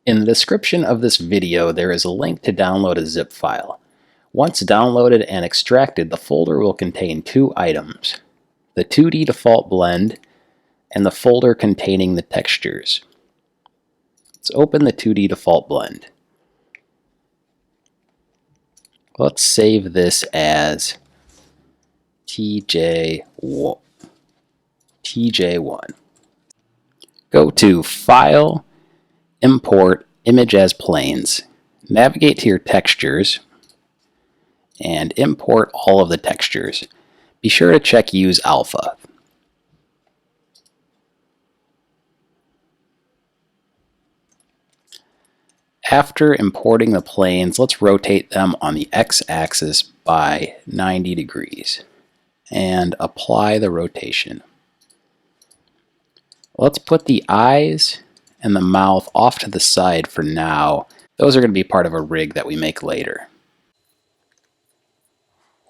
In the description of this video, there is a link to download a zip file. Once downloaded and extracted, the folder will contain two items: the 2D default blend and the folder containing the textures. Let's open the 2D default blend. Let's save this as TJ1. Go to File, Import, Image as Planes. Navigate to your textures and import all of the textures. Be sure to check Use Alpha. After importing the planes, let's rotate them on the x-axis by 90 degrees and apply the rotation. Let's put the eyes and the mouth off to the side for now. Those are going to be part of a rig that we make later.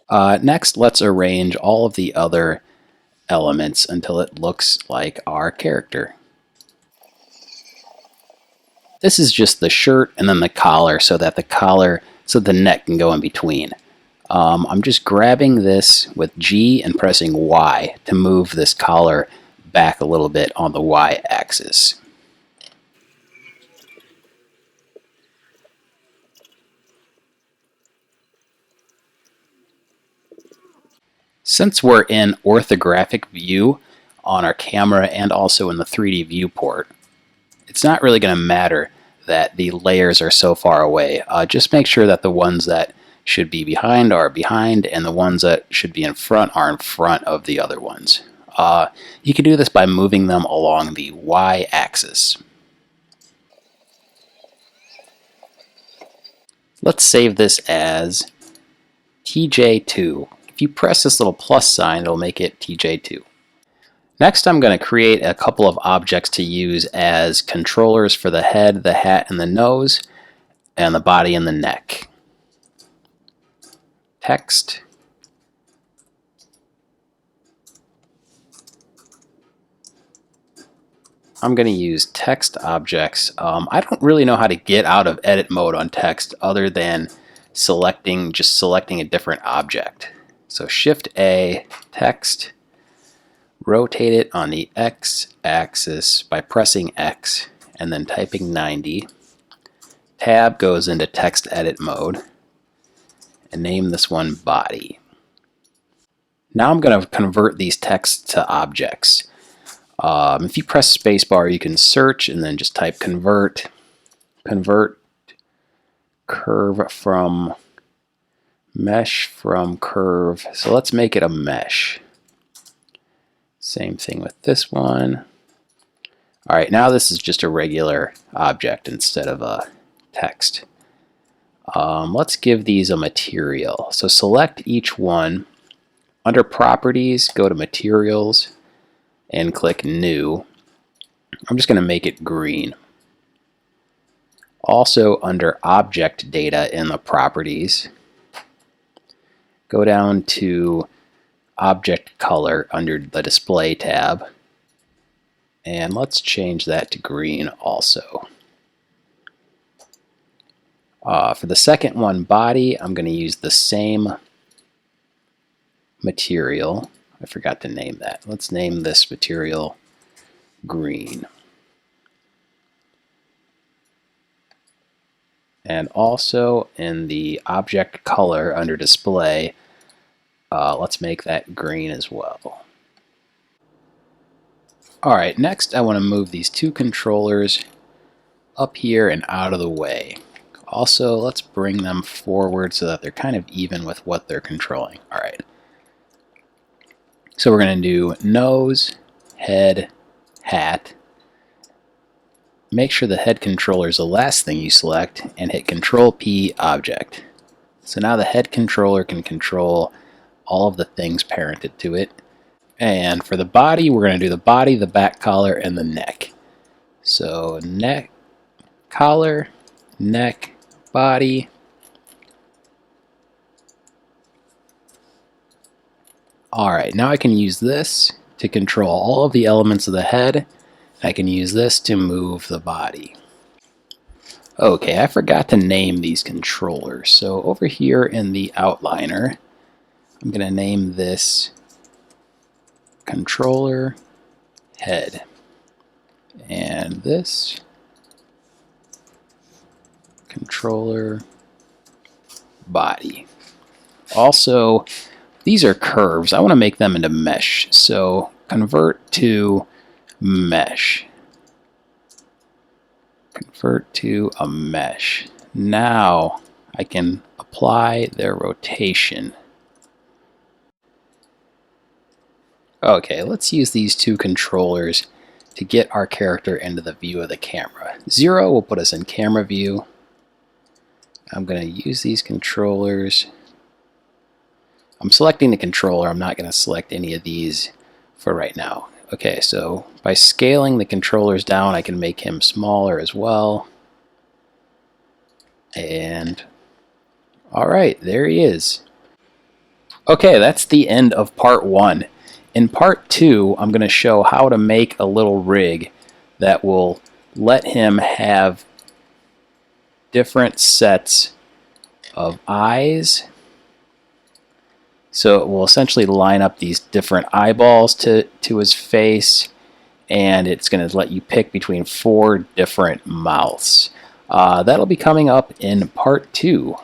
Next, let's arrange all of the other elements until it looks like our character. This is just the shirt and then the collar so the neck can go in between. I'm just grabbing this with G and pressing Y to move this collar back a little bit on the Y axis. Since we're in orthographic view on our camera and also in the 3D viewport, it's not really going to matter that the layers are so far away. Just make sure that the ones that should be behind are behind and the ones that should be in front are in front of the other ones. You can do this by moving them along the Y axis. Let's save this as TJ2. If you press this little plus sign, it'll make it TJ2. Next, I'm going to create a couple of objects to use as controllers for the head, the hat, and the nose, and the body and the neck. Text. I'm going to use text objects. I don't really know how to get out of edit mode on text other than selecting a different object. So Shift A, text, rotate it on the x-axis by pressing X and then typing 90. Tab goes into text edit mode and name this one body. Now I'm going to convert these texts to objects. If you press spacebar, you can search and then just type convert curve from mesh from curve. So let's make it a mesh. Same thing with this one. Alright, now this is just a regular object instead of a text. Let's give these a material. So select each one. Under Properties, go to Materials and click New. I'm just going to make it green. Also under Object Data in the Properties, go down to Object Color under the Display tab, and let's change that to green also. For the second one, body, I'm going to use the same material. I forgot to name that. Let's name this material green. And also in the object color under display, let's make that green as well. Alright, next I want to move these two controllers up here and out of the way. Also, let's bring them forward so that they're kind of even with what they're controlling. Alright. So we're going to do nose, head, hat. Make sure the head controller is the last thing you select and hit Control P object. So now the head controller can control all of the things parented to it. And for the body, we're going to do the body, the back collar, and the neck. So neck, collar, neck, body. Alright, now I can use this to control all of the elements of the head. I can use this to move the body. Okay, I forgot to name these controllers. So over here in the outliner, I'm going to name this controller head. And this controller body. Also, these are curves. I want to make them into mesh. So convert to mesh. Convert to a mesh. Now I can apply their rotation. Okay, let's use these two controllers to get our character into the view of the camera. 0 will put us in camera view. I'm going to use these controllers. I'm selecting the controller. I'm not going to select any of these for right now. Okay, so by scaling the controllers down, I can make him smaller as well. And all right, there he is. Okay, that's the end of part 1. In part 2, I'm going to show how to make a little rig that will let him have different sets of eyes. So it will essentially line up these different eyeballs to his face, and it's going to let you pick between 4 different mouths. That'll be coming up in part 2.